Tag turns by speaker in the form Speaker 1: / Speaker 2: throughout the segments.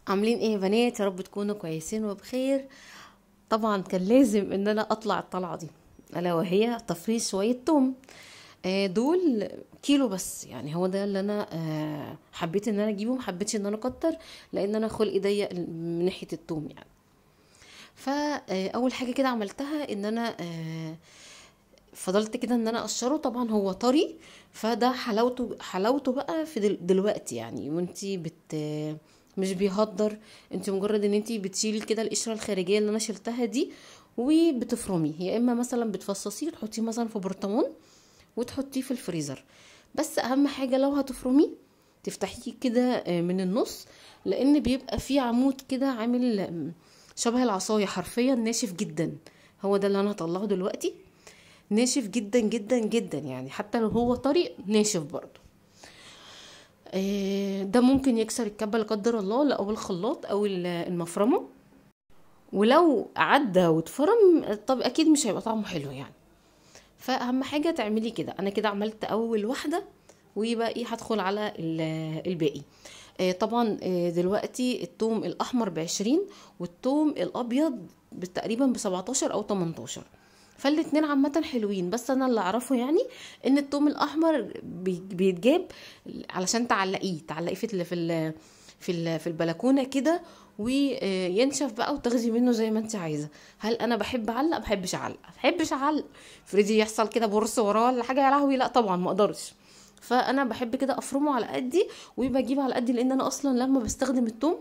Speaker 1: عاملين ايه يا بنات؟ يا رب تكونوا كويسين وبخير. طبعا كان لازم ان انا اطلع الطلعه دي، الا وهي تفريز شويه توم. دول كيلو بس، يعني هو ده اللي انا حبيت ان انا اجيبه، محبتش ان انا اكتر لان انا خلقي ضيق من ناحيه التوم يعني. فاول حاجه كده عملتها ان انا فضلت كده ان انا اقشره. طبعا هو طري، فده حلاوته بقى في دلوقتي يعني، وانتي مش بيهدر. انت مجرد ان انتي بتشيلي كده القشره الخارجيه اللي انا شلتها دي وبتفرميه، يا اما مثلا بتفصصيه تحطيه مثلا في برطمان وتحطيه في الفريزر. بس اهم حاجه لو هتفرميه تفتحيه كده من النص، لان بيبقى فيه عمود كده عامل شبه العصايه، حرفيا ناشف جدا. هو ده اللي انا هطلعه دلوقتي، ناشف جدا جدا جدا يعني، حتى لو هو طري ناشف برضو. ده ممكن يكسر الكبة لا قدر الله، لا او الخلاط او المفرمة. ولو عدى واتفرم طب اكيد مش هيبقى طعمه حلو يعني. فاهم حاجة تعملي كده. انا كده عملت اول واحدة، وباقي هدخل على الباقي. طبعا دلوقتي التوم الاحمر ب20، والتوم الابيض تقريبا ب17 او 18. فالاتنين عامة حلوين، بس انا اللي اعرفه يعني ان التوم الاحمر بيتجاب علشان تعلقيه في البلكونة كده، وينشف بقى وتاخدي منه زي ما انت عايزه. هل انا بحب اعلق؟ بحبش اعلق. فريدي يحصل كده برص وراه ولا حاجه، يا لهوي لا طبعا ما اقدرش. فانا بحب كده افرمه على قدي وبجيب على قدي، لان انا اصلا لما بستخدم التوم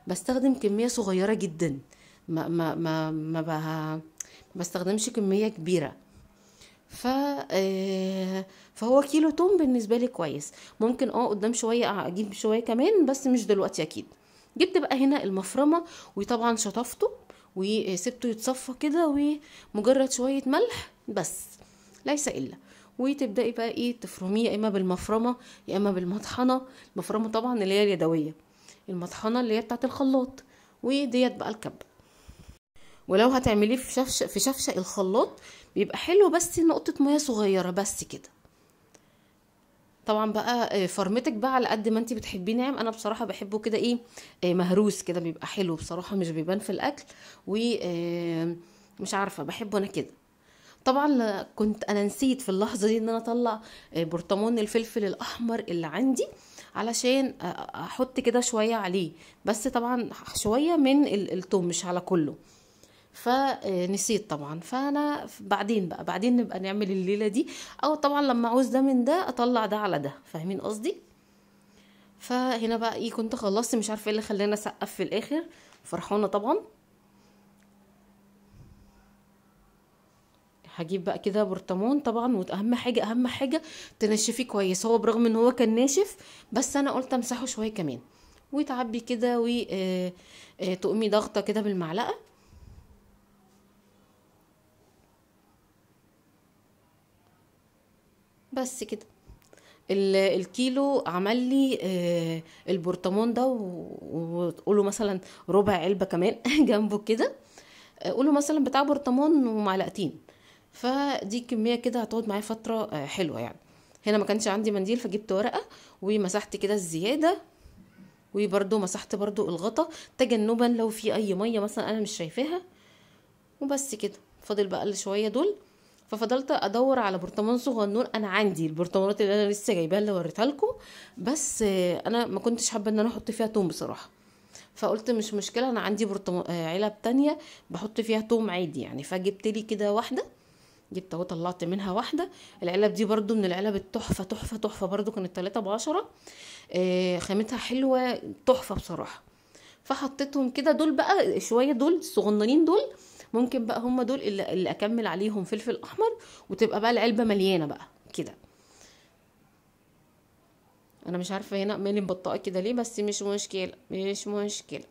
Speaker 1: بستخدم كميه صغيره جدا. ما بستخدمش كميه كبيره. ف فهو كيلو توم بالنسبه لي كويس. ممكن قدام شويه اجيب شويه كمان، بس مش دلوقتي اكيد. جبت بقى هنا المفرمه، وطبعا شطفته وسبته يتصفى كده، ومجرد شويه ملح بس، ليس الا. وتبداي بقى ايه تفرميه، يا اما بالمفرمه يا اما بالمطحنه. المفرمه طبعا اللي هي اليدويه، المطحنه اللي هي بتاعت الخلاط، وديت بقى الكب. ولو هتعمليه في شفشق الخلاط بيبقى حلو، بس نقطة مية صغيرة بس كده. طبعا بقى فرمتك بقى على قد ما انت بتحبيه ناعم. انا بصراحة بحبه كده ايه مهروس كده، بيبقى حلو بصراحة، مش بيبان في الاكل. و مش عارفة بحبه انا كده. طبعا كنت انا نسيت في اللحظة دي ان انا اطلع برطمان الفلفل الاحمر اللي عندي، علشان احط كده شوية عليه. بس طبعا شوية من التوم، مش على كله. فنسيت طبعا. فانا بعدين نبقى نعمل الليله دي، او طبعا لما عاوز ده من ده اطلع ده على ده، فاهمين قصدي؟ فهنا بقى ايه كنت خلصت، مش عارفه ايه اللي خلاني اسقف في الاخر. فرحانه طبعا. هجيب بقى كده برطمان طبعا، واهم حاجه تنشفيه كويس. هو برغم ان هو كان ناشف، بس انا قلت امسحه شويه كمان. وتعبي كده تقومي ضغطه كده بالمعلقه بس كده. الكيلو عمل لي البرطمان ده، وقولوا مثلا ربع علبة كمان جنبه كده. قولوا مثلا بتاع برطمان ومعلقتين. فدي كمية كده هتقعد معايا فترة حلوة يعني. هنا ما كانش عندي منديل، فجبت ورقة ومسحت كده الزيادة، وبرده مسحت برده الغطا تجنبا لو في اي مية مثلا انا مش شايفاها. وبس كده. فاضل بقى شوية دول. ففضلت ادور على برطمان صغنون. انا عندي البرطمانات اللي انا لسه جايباها اللي وريتها لكم، بس انا ما كنتش حابه ان انا احط فيها توم بصراحه. فقلت مش مشكله، انا عندي برطمان علب تانية بحط فيها توم عادي يعني. فجبت لي كده واحده، جبت اهو طلعت منها واحده. العلب دي برضو من العلب التحفه تحفه تحفه، برضو كانت 3 ب10. خامتها حلوه تحفه بصراحه. فحطيتهم كده. دول بقى شويه، دول الصغننين دول ممكن بقى هم دول اللي اكمل عليهم فلفل احمر، وتبقى بقى العلبه مليانه بقى كده. انا مش عارفه هنا مالي مبطئه كده ليه، بس مش مشكله مش مشكله.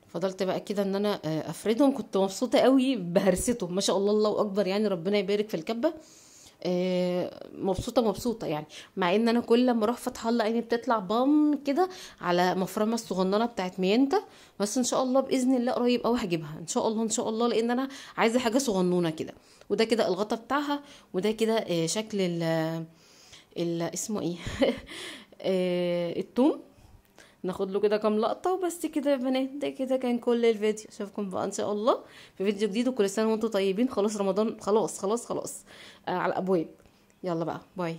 Speaker 1: فضلت بقى كده ان انا افردهم. كنت مبسوطه قوي بهرستهم، ما شاء الله الله اكبر يعني، ربنا يبارك في الكبه. مبسوطه مبسوطه يعني. مع ان انا كل لما اروح فتح الله عيني بتطلع بام كده على مفرمه الصغننه بتاعت مينتا. بس ان شاء الله باذن الله قريب قوي هجيبها ان شاء الله ان شاء الله، لان انا عايزه حاجه صغنونه كده. وده كده الغطا بتاعها، وده كده شكل ال اسمه ايه التوم. ناخد له كده كام لقطة وبس كده يا بنات. ده كده كان كل الفيديو. اشوفكم بقى ان شاء الله في فيديو جديد، وكل سنة وانتم طيبين. خلاص رمضان خلاص خلاص خلاص على الابواب. يلا بقى باي.